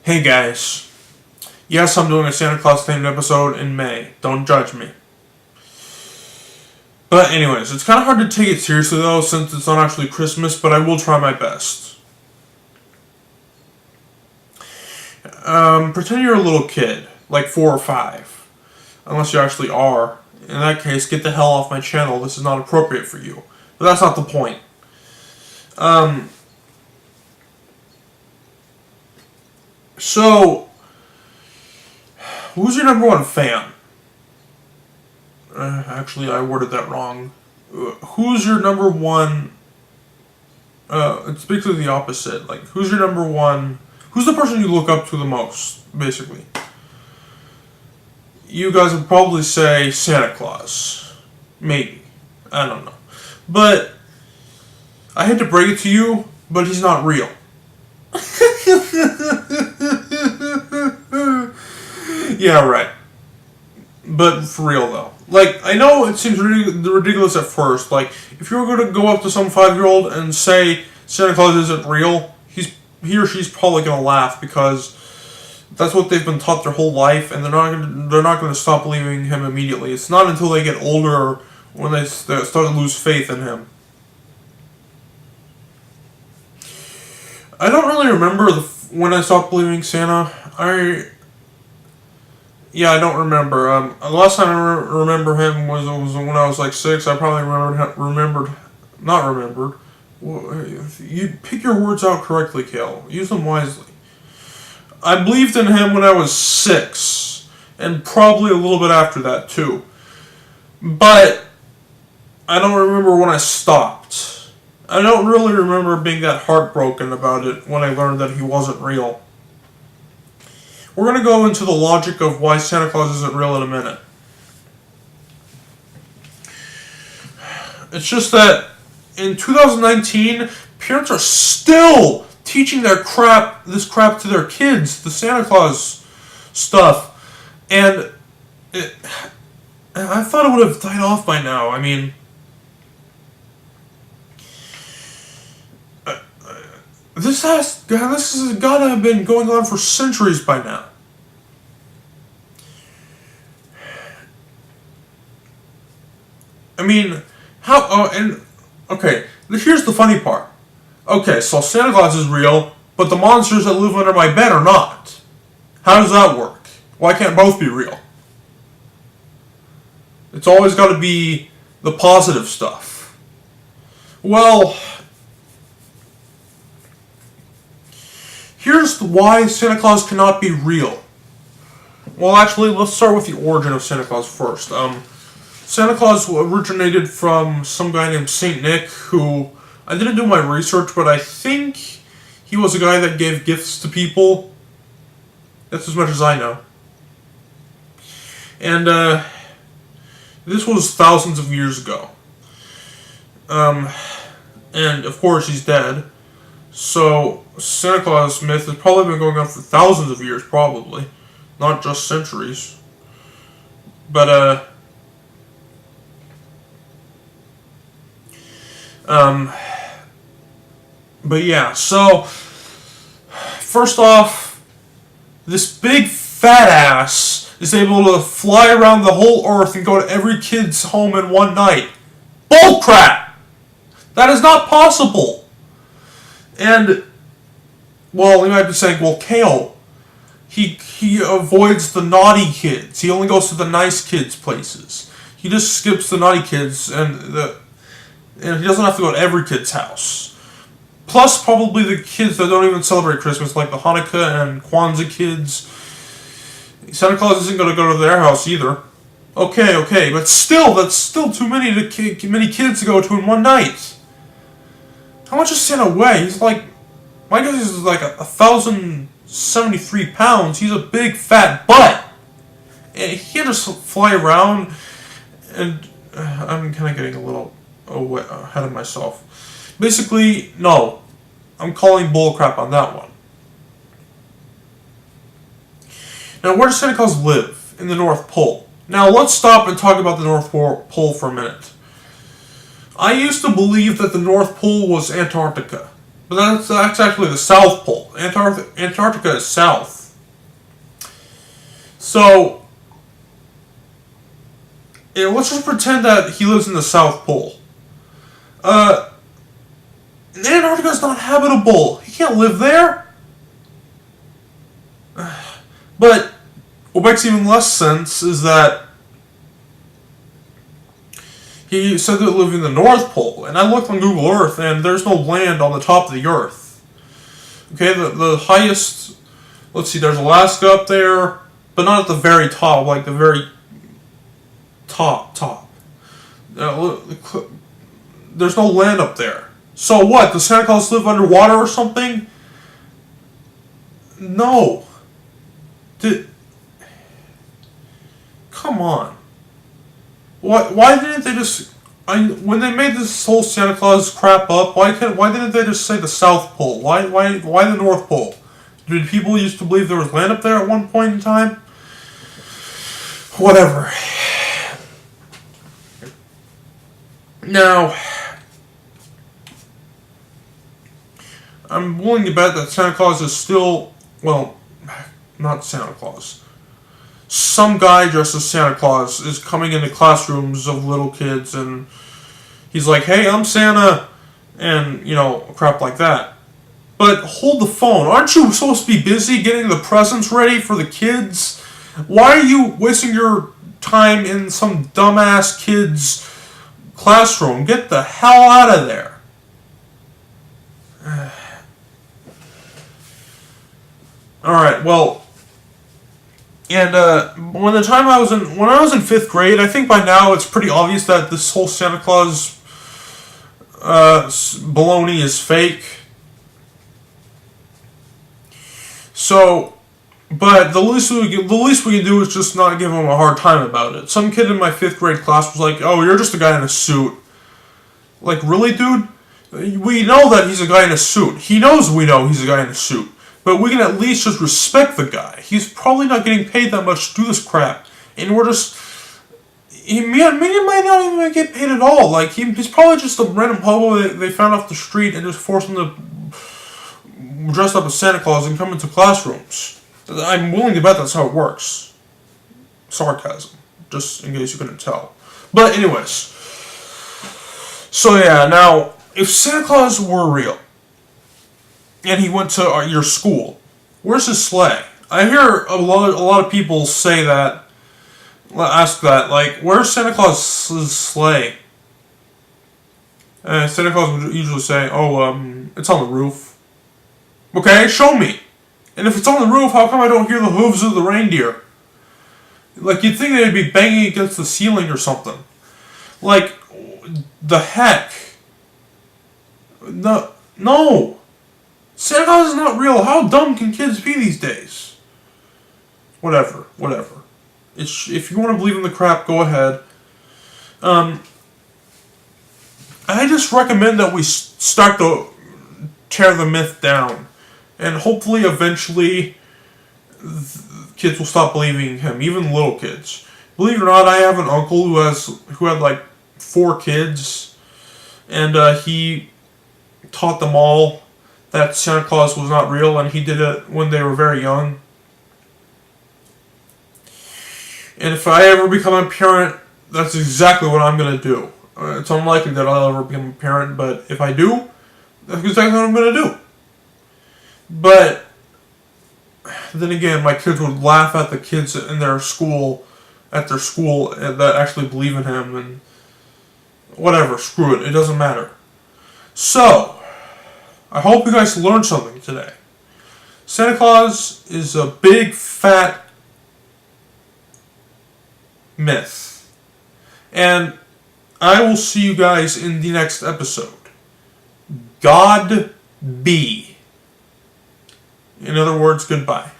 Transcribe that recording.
Hey guys. Yes, I'm doing a Santa Claus themed episode in May. Don't judge me. But anyways, it's kind of hard to take it seriously though since it's not actually Christmas, but I will try my best. Pretend you're a little kid, like 4 or 5. Unless you actually are. In that case, get the hell off my channel. This is not appropriate for you. But that's not the point. So, who's your number one fan? Actually, I worded that wrong. Who's your number one... it's basically the opposite. Like, who's your number one... Who's the person you look up to the most, basically? You guys would probably say Santa Claus. Maybe. I don't know. But, I hate to break it to you, but he's not real. Yeah, right. But for real though. Like, I know it seems ridiculous at first. Like, if you were going to go up to some 5-year-old and say Santa Claus isn't real, he or she's probably going to laugh because that's what they've been taught their whole life, and they're not going to stop believing him immediately. It's not until they get older when they start to lose faith in him. I don't really remember when I stopped believing Santa. I don't remember. The last time I remember him was when I was like 6. I probably not remembered. You pick your words out correctly, Kale. Use them wisely. I believed in him when I was 6, and probably a little bit after that too. But I don't remember when I stopped. I don't really remember being that heartbroken about it when I learned that he wasn't real. We're going to go into the logic of why Santa Claus isn't real in a minute. It's just that in 2019, parents are still teaching this crap to their kids, the Santa Claus stuff. And I thought it would have died off by now. I mean, this has got to have been going on for centuries by now. I mean, okay, here's the funny part. Okay, so Santa Claus is real, but the monsters that live under my bed are not. How does that work? Why can't both be real? It's always got to be the positive stuff. Well, here's why Santa Claus cannot be real. Well, actually, let's start with the origin of Santa Claus first. Santa Claus originated from some guy named Saint Nick, who, I didn't do my research, but I think he was a guy that gave gifts to people. That's as much as I know. And, this was thousands of years ago. And, of course, he's dead. So, Santa Claus myth has probably been going on for thousands of years, probably. Not just centuries. But, but yeah, so, first off, this big fat ass is able to fly around the whole earth and go to every kid's home in one night. Bullcrap! That is not possible! And, well, you might be saying, well, Kale, he avoids the naughty kids. He only goes to the nice kids' places. He just skips the naughty kids, and he doesn't have to go to every kid's house. Plus, probably the kids that don't even celebrate Christmas, like the Hanukkah and Kwanzaa kids. Santa Claus isn't going to go to their house either. Okay, but still, that's still too many kids to go to in one night. How much does Santa weigh? He's like, my guess is like 1,073 pounds. He's a big fat butt. And he can't just fly around. And I'm kind of getting a little ahead of myself. Basically, no. I'm calling bullcrap on that one. Now, where does Santa Claus live? In the North Pole. Now, let's stop and talk about the North Pole for a minute. I used to believe that the North Pole was Antarctica. But that's actually the South Pole. Antarctica is south. So, yeah, let's just pretend that he lives in the South Pole. Antarctica is not habitable. He can't live there. But what makes even less sense is that he said that lived in the North Pole, and I looked on Google Earth, and there's no land on the top of the Earth. Okay, the highest, let's see, there's Alaska up there, but not at the very top, like the very top. There's no land up there. So what, does Santa Claus live underwater or something? No. Come on. Why didn't they just... when they made this whole Santa Claus crap up, why didn't they just say the South Pole? Why the North Pole? Did people used to believe there was land up there at one point in time? Whatever. Now, I'm willing to bet that Santa Claus is still... Well, not Santa Claus. Some guy dressed as Santa Claus is coming into classrooms of little kids, and he's like, hey, I'm Santa, and, you know, crap like that. But hold the phone. Aren't you supposed to be busy getting the presents ready for the kids? Why are you wasting your time in some dumbass kid's classroom? Get the hell out of there. Alright, well... And when I was in 5th grade, I think by now it's pretty obvious that this whole Santa Claus baloney is fake. So, but the least we can do is just not give him a hard time about it. Some kid in my 5th grade class was like, "Oh, you're just a guy in a suit." Like, really, dude? We know that he's a guy in a suit. He knows we know he's a guy in a suit. But we can at least just respect the guy. He's probably not getting paid that much to do this crap. And we're just... He might not even get paid at all. Like, he's probably just a random hobo that they found off the street and just forced him to dress up as Santa Claus and come into classrooms. I'm willing to bet that's how it works. Sarcasm. Just in case you couldn't tell. But anyways. So yeah, now, if Santa Claus were real, and he went to your school, where's his sleigh? I hear a lot of people say that, ask that, like, where's Santa Claus's sleigh? Santa Claus would usually say, oh, it's on the roof. Okay, show me. And if it's on the roof, how come I don't hear the hooves of the reindeer? Like, you'd think they'd be banging against the ceiling or something. Like, the heck? No. Santa Claus is not real. How dumb can kids be these days? Whatever. If you want to believe in the crap, go ahead. I just recommend that we start to tear the myth down. And hopefully, eventually, kids will stop believing him. Even little kids. Believe it or not, I have an uncle who had like 4 kids. And he taught them all that Santa Claus was not real, and he did it when they were very young. And if I ever become a parent, that's exactly what I'm going to do. It's unlikely that I'll ever become a parent, but if I do, that's exactly what I'm going to do. But then again, my kids would laugh at the kids in their school, that actually believe in him, and whatever, screw it, it doesn't matter. So, I hope you guys learned something today. Santa Claus is a big, fat myth. And I will see you guys in the next episode. God be. In other words, goodbye.